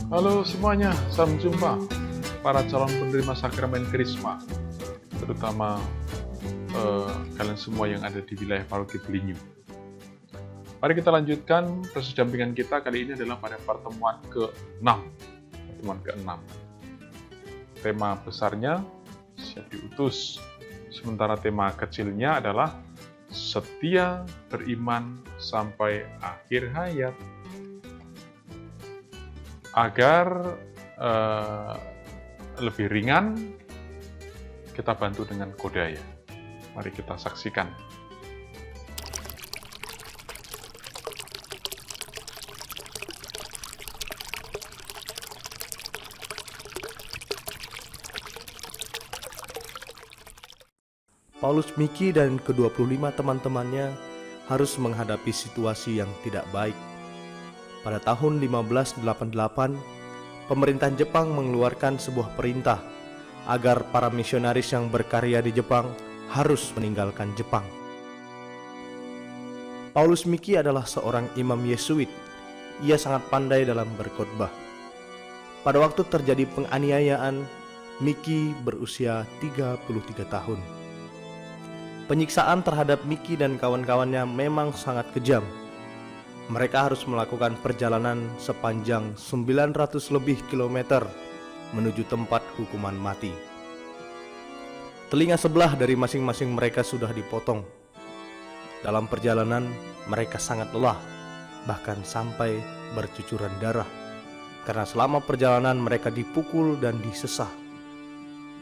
Halo semuanya, salam jumpa para calon penerima sakramen Krisma, terutama kalian semua yang ada di wilayah Paroki Belinyu. Mari kita lanjutkan proses dampingan kita. Kali ini adalah pada pertemuan ke-6. Tema besarnya siap diutus, sementara tema kecilnya adalah setia beriman sampai akhir hayat. Agar lebih ringan, kita bantu dengan kodaya. Mari kita saksikan. Paulus Miki dan ke-25 teman-temannya harus menghadapi situasi yang tidak baik. Pada tahun 1588, pemerintahan Jepang mengeluarkan sebuah perintah agar para misionaris yang berkarya di Jepang harus meninggalkan Jepang. Paulus Miki adalah seorang imam Yesuit. Ia sangat pandai dalam berkhotbah. Pada waktu terjadi penganiayaan, Miki berusia 33 tahun. Penyiksaan terhadap Miki dan kawan-kawannya memang sangat kejam. Mereka harus melakukan perjalanan sepanjang 900 lebih kilometer menuju tempat hukuman mati. Telinga sebelah dari masing-masing mereka sudah dipotong. Dalam perjalanan, mereka sangat lelah, bahkan sampai bercucuran darah. Karena selama perjalanan mereka dipukul dan disesah.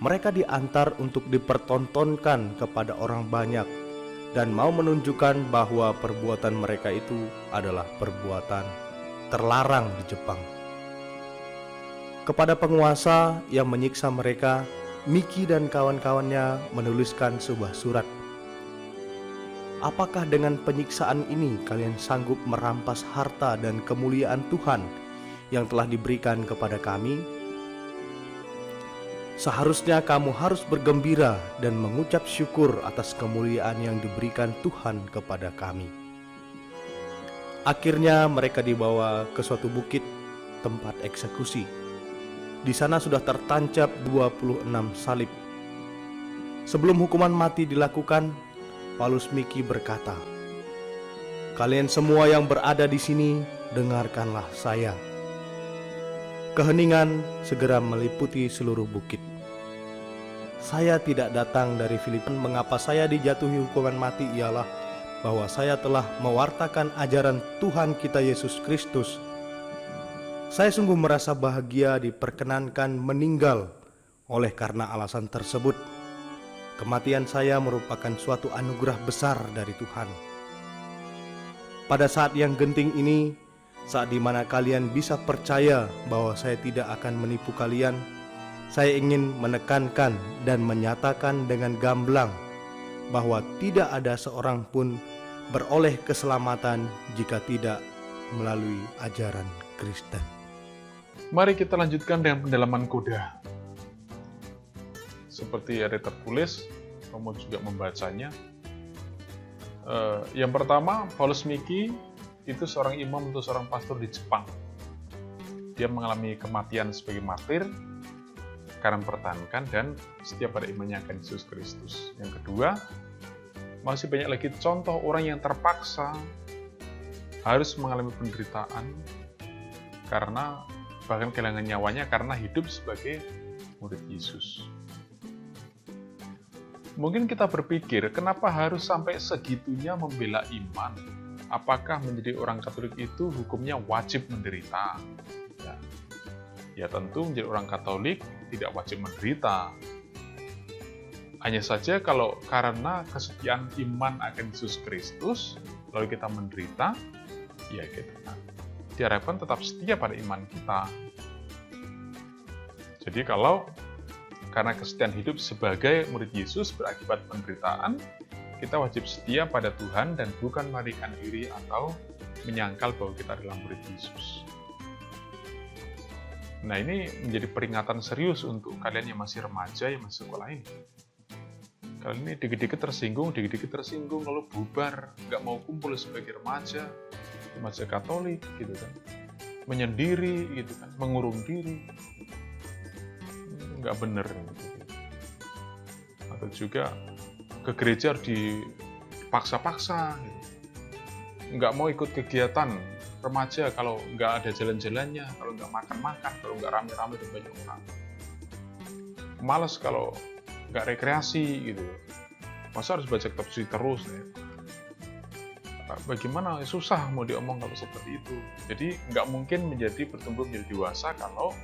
Mereka diantar untuk dipertontonkan kepada orang banyak dan mau menunjukkan bahwa perbuatan mereka itu adalah perbuatan terlarang di Jepang. Kepada penguasa yang menyiksa mereka, Miki dan kawan-kawannya menuliskan sebuah surat. Apakah dengan penyiksaan ini kalian sanggup merampas harta dan kemuliaan Tuhan yang telah diberikan kepada kami? Seharusnya kamu harus bergembira dan mengucap syukur atas kemuliaan yang diberikan Tuhan kepada kami. Akhirnya mereka dibawa ke suatu bukit tempat eksekusi. Di sana sudah tertancap 26 salib. Sebelum hukuman mati dilakukan, Paulus Miki berkata, "Kalian semua yang berada di sini, dengarkanlah saya." Keheningan segera meliputi seluruh bukit. Saya tidak datang dari Filipi. Mengapa saya dijatuhi hukuman mati ialah bahwa saya telah mewartakan ajaran Tuhan kita Yesus Kristus. Saya sungguh merasa bahagia diperkenankan meninggal oleh karena alasan tersebut. Kematian saya merupakan suatu anugerah besar dari Tuhan. Pada saat yang genting ini, saat dimana kalian bisa percaya bahwa saya tidak akan menipu kalian, saya ingin menekankan dan menyatakan dengan gamblang bahwa tidak ada seorang pun beroleh keselamatan jika tidak melalui ajaran Kristen. Mari kita lanjutkan dengan pendalaman koda. Seperti ada tertulis, kamu juga membacanya. Yang pertama, Paulus Miki itu seorang imam atau seorang pastor di Jepang. Dia mengalami kematian sebagai martir karena mempertahankan dan setia pada imannya akan Yesus Kristus. Yang kedua, masih banyak lagi contoh orang yang terpaksa harus mengalami penderitaan karena bahkan kehilangan nyawanya karena hidup sebagai murid Yesus. Mungkin kita berpikir, kenapa harus sampai segitunya membela iman? Apakah menjadi orang Katolik itu hukumnya wajib menderita? Ya tentu menjadi orang Katolik tidak wajib menderita. Hanya saja kalau karena kesetiaan iman akan Yesus Kristus, lalu kita menderita, ya kita diharapkan tetap setia pada iman kita. Jadi kalau karena kesetiaan hidup sebagai murid Yesus berakibat penderitaan, kita wajib setia pada Tuhan dan bukan melarikan diri atau menyangkal bahwa kita adalah murid Yesus. Nah, ini menjadi peringatan serius untuk kalian yang masih remaja, yang masih sekolah ini. Kalian ini dikit-dikit tersinggung, lalu bubar, nggak mau kumpul sebagai remaja Katolik, gitu kan. menyendiri gitu kan, mengurung diri. Nggak bener gitu. Atau juga ke gereja harus dipaksa-paksa gitu. Nggak mau ikut kegiatan remaja kalau nggak ada jalan-jalannya, kalau nggak makan-makan, kalau nggak rame-rame dan banyak orang. Males kalau nggak rekreasi gitu. Masa harus baca kitab suci terus nih? Bagaimana? Susah mau diomong kalau seperti itu. Jadi nggak mungkin bertumbuh menjadi dewasa kalau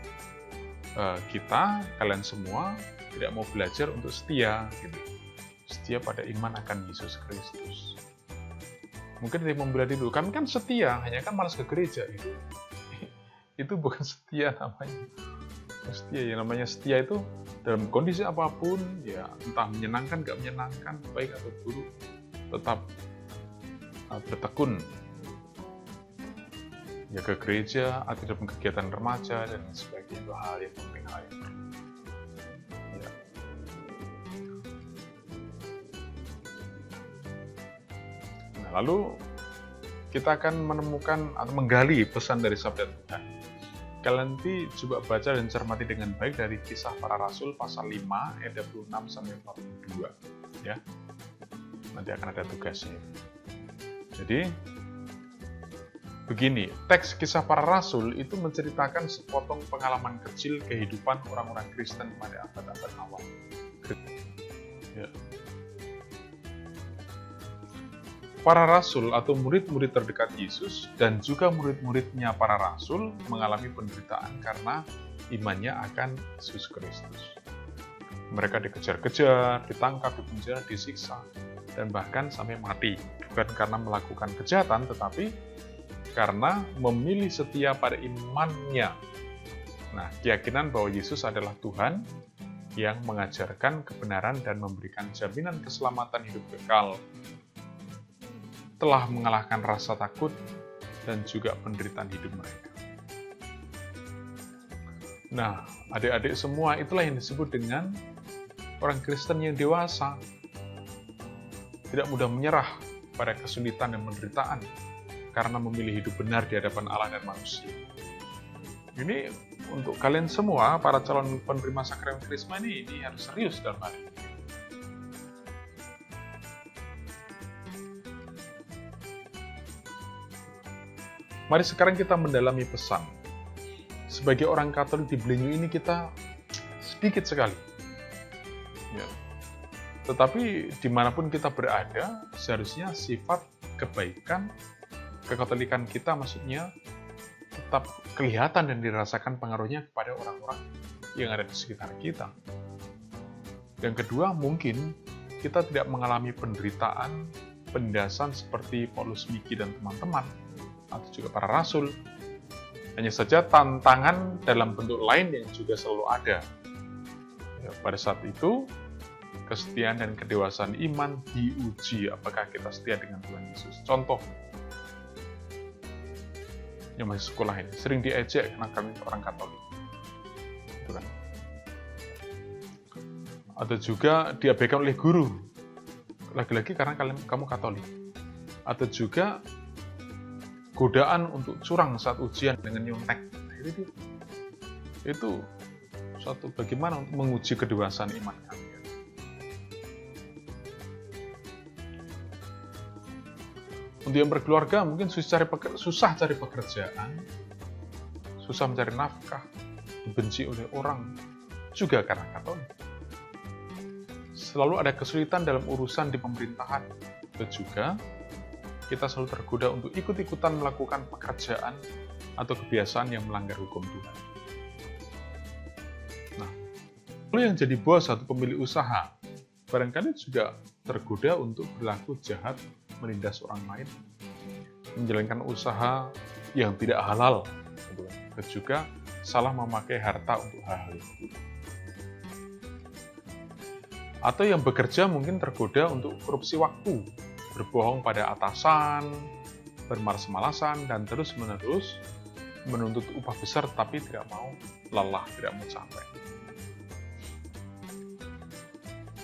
kalian semua tidak mau belajar untuk setia, gitu. Setia pada iman akan Yesus Kristus. Mungkin dia membela diri dulu, kami kan setia, hanya kan malas ke gereja itu. Itu bukan setia namanya. Setia ya, namanya setia itu dalam kondisi apapun, ya entah menyenangkan, nggak menyenangkan, baik atau buruk, tetap bertekun ya ke gereja, atau dalam kegiatan remaja dan sebagainya. Itu hal yang penting, hal yang perlu. Ya. Nah, lalu kita akan menemukan atau menggali pesan dari sabda Tuhan. Kalian nanti coba baca dan cermati dengan baik dari Kisah Para Rasul pasal 5 ayat 26 sampai 42 ya. Nanti akan ada tugasnya. Jadi begini, teks Kisah Para Rasul itu menceritakan sepotong pengalaman kecil kehidupan orang-orang Kristen pada abad-abad awal. Ya. Para rasul atau murid-murid terdekat Yesus dan juga murid-muridnya para rasul mengalami penderitaan karena imannya akan Yesus Kristus. Mereka dikejar-kejar, ditangkap, dipenjara, disiksa, dan bahkan sampai mati. Bukan karena melakukan kejahatan, tetapi karena memilih setia pada imannya. Nah, keyakinan bahwa Yesus adalah Tuhan yang mengajarkan kebenaran dan memberikan jaminan keselamatan hidup kekal telah mengalahkan rasa takut dan juga penderitaan hidup mereka. Nah, adik-adik semua, itulah yang disebut dengan orang Kristen yang dewasa. Tidak mudah menyerah pada kesulitan dan penderitaan karena memilih hidup benar di hadapan Allah dan manusia. Ini untuk kalian semua, para calon penerima sakramen Krisma ini harus serius dalam hal ini. Mari sekarang kita mendalami pesan. Sebagai orang Katolik di Belenyu ini kita sedikit sekali. Ya. Tetapi dimanapun kita berada, seharusnya sifat kebaikan, kekatolikan kita maksudnya tetap kelihatan dan dirasakan pengaruhnya kepada orang-orang yang ada di sekitar kita. Yang kedua, mungkin kita tidak mengalami penderitaan, penindasan seperti Paulus, Miki, dan teman-teman, atau juga para rasul. Hanya saja tantangan dalam bentuk lain yang juga selalu ada. Ya, pada saat itu, kesetiaan dan kedewasaan iman diuji apakah kita setia dengan Tuhan Yesus. Contoh, yang masih sekolah ini, sering diejek karena kami orang Katolik. Itu kan. Atau juga diabaikan oleh guru, lagi-lagi karena kamu Katolik. Atau juga godaan untuk curang saat ujian dengan nyontek. Itu suatu bagaimana untuk menguji kedewasaan iman kalian. Untuk yang berkeluarga mungkin susah cari pekerjaan, susah mencari nafkah, dibenci oleh orang, juga karena Katolik. Selalu ada kesulitan dalam urusan di pemerintahan, dan juga kita selalu tergoda untuk ikut-ikutan melakukan pekerjaan atau kebiasaan yang melanggar hukum Tuhan. Nah, kalau yang jadi bos atau pemilik usaha, barangkali juga tergoda untuk berlaku jahat, menindas orang lain, menjalankan usaha yang tidak halal, dan juga salah memakai harta untuk hal-hal itu. Atau yang bekerja mungkin tergoda untuk korupsi waktu, berbohong pada atasan, bermalas-malasan, dan terus-menerus menuntut upah besar tapi tidak mau lelah, tidak mau capek.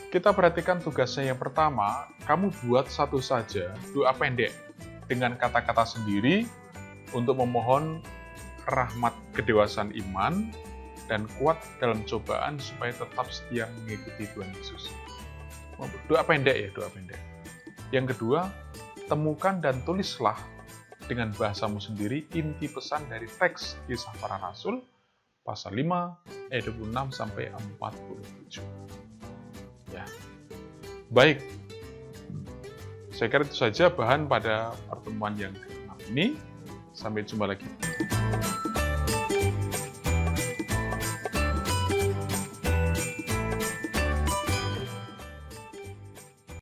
Kita perhatikan tugasnya yang pertama, kamu buat satu saja doa pendek dengan kata-kata sendiri untuk memohon rahmat kedewasaan iman, dan kuat dalam cobaan supaya tetap setia mengikuti Tuhan Yesus. Doa pendek ya, doa pendek. Yang kedua, temukan dan tulislah dengan bahasamu sendiri inti pesan dari teks Kisah Para Rasul pasal 5 ayat 26 sampai 47. Ya. Baik. Saya kira itu saja bahan pada pertemuan yang ke-6 ini. Sampai jumpa lagi.